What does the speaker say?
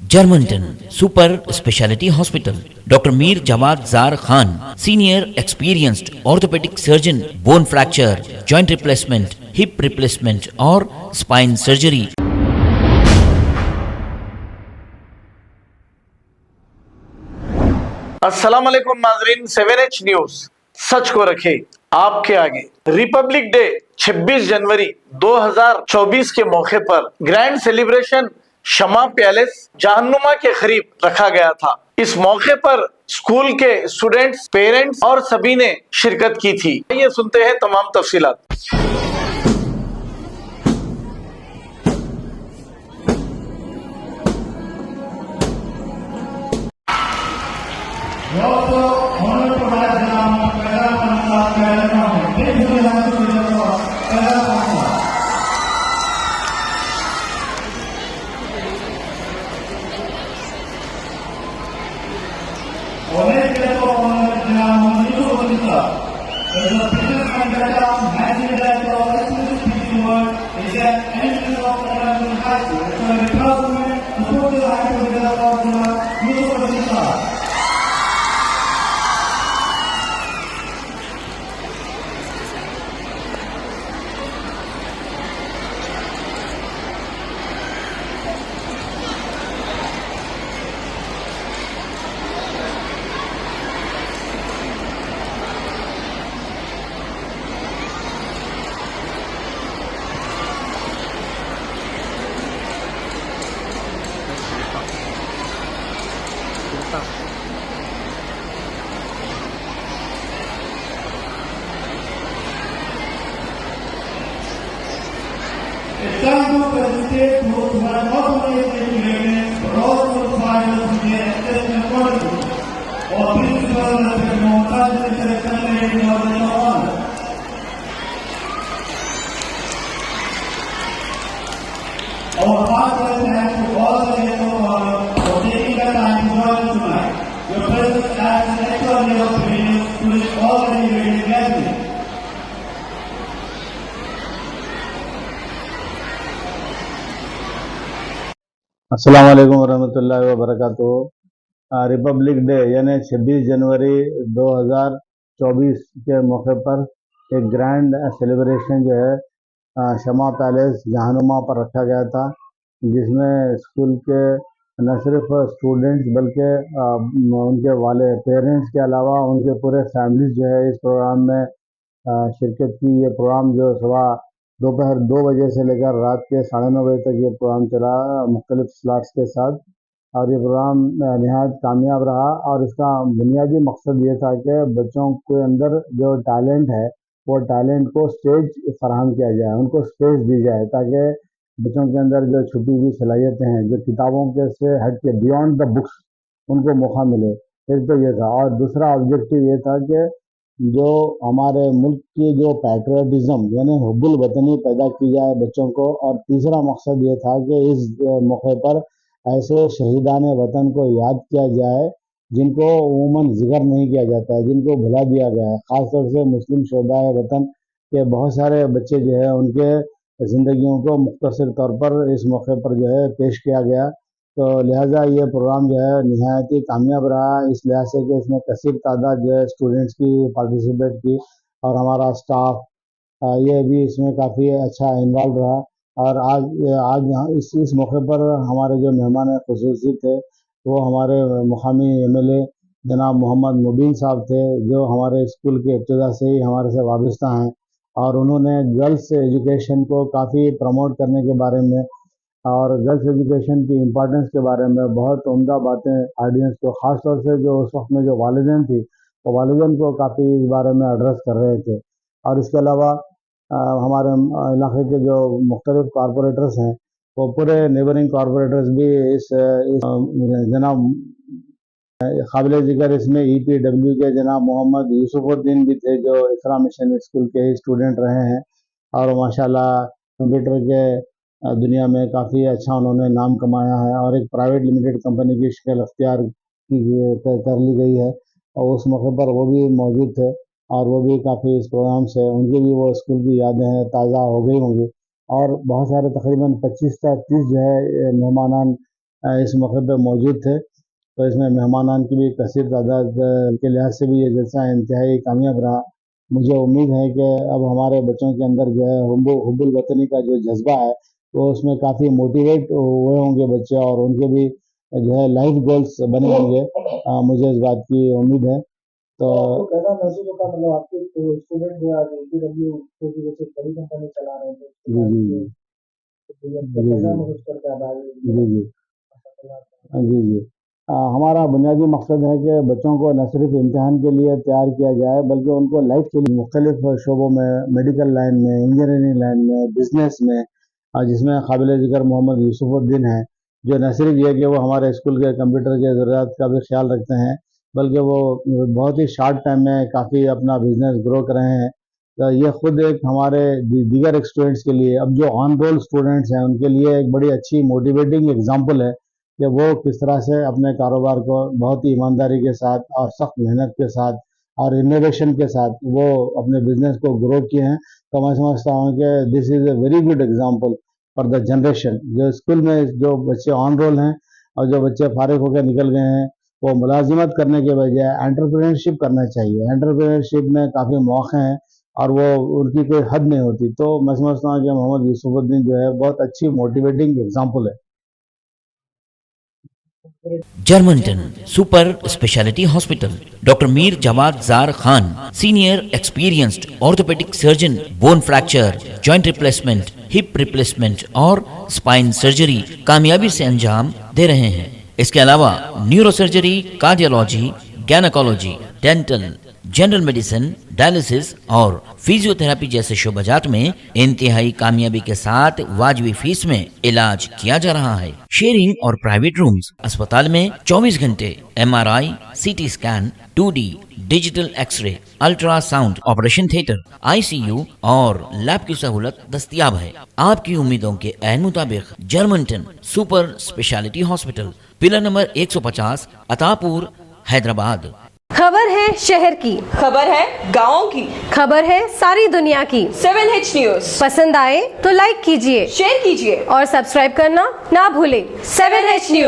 Germantown Super Speciality Hospital. Dr. Mir Jawad Zar Khan, Senior Experienced Orthopedic Surgeon, Bone Fracture, Joint Replacement, Hip Replacement or Spine Surgery. अस्सलाम वालेकुम नाजरीन, 7H news सच को रखे आपके आगे। Republic day 26 जनवरी 2024 के मौके पर ग्रैंड सेलिब्रेशन शमा पैलेस जहानुमा के करीब रखा गया था। इस मौके पर स्कूल के स्टूडेंट्स, पेरेंट्स और सभी ने शिरकत की थी। ये सुनते हैं तमाम तफसीलात। It's time to facilitate those who are not only educated but also providers with their assessment quality or principal that more cultural selection in order to honor. Our heartfelt thanks to all the guests of honor for taking the time to join us tonight. Your presence adds an extra layer of brilliance to this already great gathering. अस्सलाम वालेकुम वरहमतुल्लाहि वबरकातुहू। Republic day यानी 26 जनवरी 2024 के मौके पर एक grand celebration जो है शमा पैलेस जहानुमा पर रखा गया था, जिसमें स्कूल के न सिर्फ स्टूडेंट्स बल्कि उनके वाले पेरेंट्स के अलावा उनके पूरे फैमिलीज जो है इस प्रोग्राम में शिरकत की। ये प्रोग्राम जो दोपहर 2 बजे से लेकर रात के 9:30 बजे तक ये प्रोग्राम चला मुख्तलिफ स्लॉट्स के साथ, और ये प्रोग्राम नहायत कामयाब रहा। और इसका बुनियादी मकसद ये था कि बच्चों के अंदर जो टैलेंट है वो टैलेंट को स्टेज फराहम किया जाए, उनको स्पेस दी जाए, ताकि बच्चों के अंदर जो छुपी हुई सलाहियतें हैं जो किताबों के से हट के बियॉन्ड द बुक्स उनको मौका मिले। एक तो ये था, और दूसरा ऑब्जेक्टिव ये था कि जो हमारे मुल्क की जो पैट्रियटिज़म यानी हुब्बुल वतनी पैदा की जाए बच्चों को। और तीसरा मकसद ये था कि इस मौके पर ऐसे शहीदान वतन को याद किया जाए जिनको उमूमन ज़िक्र नहीं किया जाता है, जिनको भुला दिया गया है। ख़ास तौर से मुस्लिम शोहदाए वतन के बहुत सारे बच्चे जो है उनके ज़िंदगियों को मुख्तसर तौर पर इस मौके पर जो है पेश किया गया। तो लिहाजा ये प्रोग्राम जो है नहायत ही कामयाब रहा, इस लिहाज से कि इसमें कसीर तादाद जो है स्टूडेंट्स की पार्टिसिपेट की, और हमारा स्टाफ ये भी इसमें काफ़ी अच्छा इन्वॉल्व रहा। और आज यहाँ इस मौके पर हमारे जो मेहमान खुसूसी थे वो हमारे मुकामी MLA जनाब मोहम्मद मुबीन साहब थे, जो हमारे स्कूल के इब्तिदा से ही हमारे से वाबस्ता हैं, और उन्होंने गर्ल्स एजुकेशन को काफ़ी प्रमोट करने के बारे में और गर्ल्स एजुकेशन की इम्पोर्टेंस के बारे में बहुत उम्दा बातें ऑडियंस को, ख़ास तौर से जो उस वक्त में जो वालिदैन थी वो वालिदैन को काफ़ी इस बारे में एड्रेस कर रहे थे। और इसके अलावा हमारे इलाके के जो मुख्तलिफ कॉरपोरेटर्स हैं वो पूरे नेबरिंग कॉरपोरेटर्स भी इस जनाब काबिल ज़िक्र इसमें EPW के जनाब मोहम्मद यूसुफुद्दीन भी थे, जो इकरा मिशन स्कूल के ही स्टूडेंट रहे हैं, और माशाल्लाह कंप्यूटर के दुनिया में काफ़ी अच्छा उन्होंने नाम कमाया है, और एक प्राइवेट लिमिटेड कंपनी की शक्ल अख्तियार कर ली गई है। और उस मौके पर वो भी मौजूद थे, और वो भी काफ़ी इस प्रोग्राम से उनकी भी वो स्कूल की यादें हैं ताज़ा हो गई होंगी। और बहुत सारे तकरीबन 25 से 30 जो है मेहमान इस मौके पर मौजूद थे। तो इसमें मेहमानान की भी कसीर तादाद के लिहाज से भी ये जलसा इंतहाई कामयाब रहा। मुझे उम्मीद है कि अब हमारे बच्चों के अंदर जो है हुब्बुल वतनी का जो जज्बा है वो उसमें काफ़ी मोटिवेट हुए होंगे बच्चे, और उनके भी जो है लाइफ गोल्स बने होंगे। मुझे इस बात की उम्मीद है। तो कैसा महसूस होता, मतलब आपके स्टूडेंट जो आज LBW को जैसे बड़ी कंपनी चला रहे थे, कैसा महसूस करते हैं जी। हमारा बुनियादी मकसद है कि बच्चों को न सिर्फ इम्तिहान के लिए तैयार किया जाए बल्कि उनको लाइफ के लिए मुख्तलिफ शोबों में, मेडिकल लाइन में, इंजीनियरिंग लाइन में, बिजनेस में, जिसमें काबिल ज़िक्र मोहम्मद यूसुफुद्दीन है, जो न सिर्फ ये कि वो हमारे स्कूल के कंप्यूटर के ज़रूरत का भी ख्याल रखते हैं बल्कि वो बहुत ही शॉर्ट टाइम में काफ़ी अपना बिजनेस ग्रो कर रहे हैं। तो ये खुद एक हमारे दीगर स्टूडेंट्स के लिए, अब जो ऑन रोल स्टूडेंट्स हैं उनके लिए एक बड़ी अच्छी मोटिवेटिंग एग्जांपल है कि वो किस तरह से अपने कारोबार को बहुत ही ईमानदारी के साथ और सख्त मेहनत के साथ और इनोवेशन के साथ वो अपने बिजनेस को ग्रो किए हैं। तो मैं समझता हूँ कि this is a very good example for the generation. जो स्कूल में जो बच्चे ऑन रोल हैं और जो बच्चे फारिग होकर निकल गए हैं, वो मुलाजिमत करने के बजाय एंटरप्रेन्योरशिप करना चाहिए। एंटरप्रेन्योरशिप में काफ़ी मौके हैं और वो उनकी कोई हद नहीं होती। तो मैं समझता हूँ कि मोहम्मद यूसुफुद्दीन जो है बहुत अच्छी मोटिवेटिंग एग्जांपल है। जर्मनटन super speciality hospital, doctor Mir Jamat Jar Khan, senior experienced orthopaedic surgeon, bone fracture, joint replacement, hip replacement और स्पाइन सर्जरी कामयाबी से अंजाम दे रहे हैं। इसके अलावा neuro surgery, cardiology, gynaecology, dental, general medicine, dialysis और फिजियोथेरेपी जैसे शोबाजात में इंतहाई कामयाबी के साथ वाजबी फीस में इलाज किया जा रहा है। शेयरिंग और प्राइवेट रूम्स, अस्पताल में 24 घंटे MRI, CT scan, 2D digital x-ray, ultrasound, operation theatre, ICU और लैब की सहूलत दस्तयाब है। आपकी उम्मीदों के ऐन मुताबिक Germanten super speciality hospital, pillar number 150, Attapur, Hyderabad. खबर है शहर की, खबर है गाँव की, खबर है सारी दुनिया की। 7H न्यूज पसंद आए तो लाइक कीजिए, शेयर कीजिए और सब्सक्राइब करना ना भूलें। 7H news.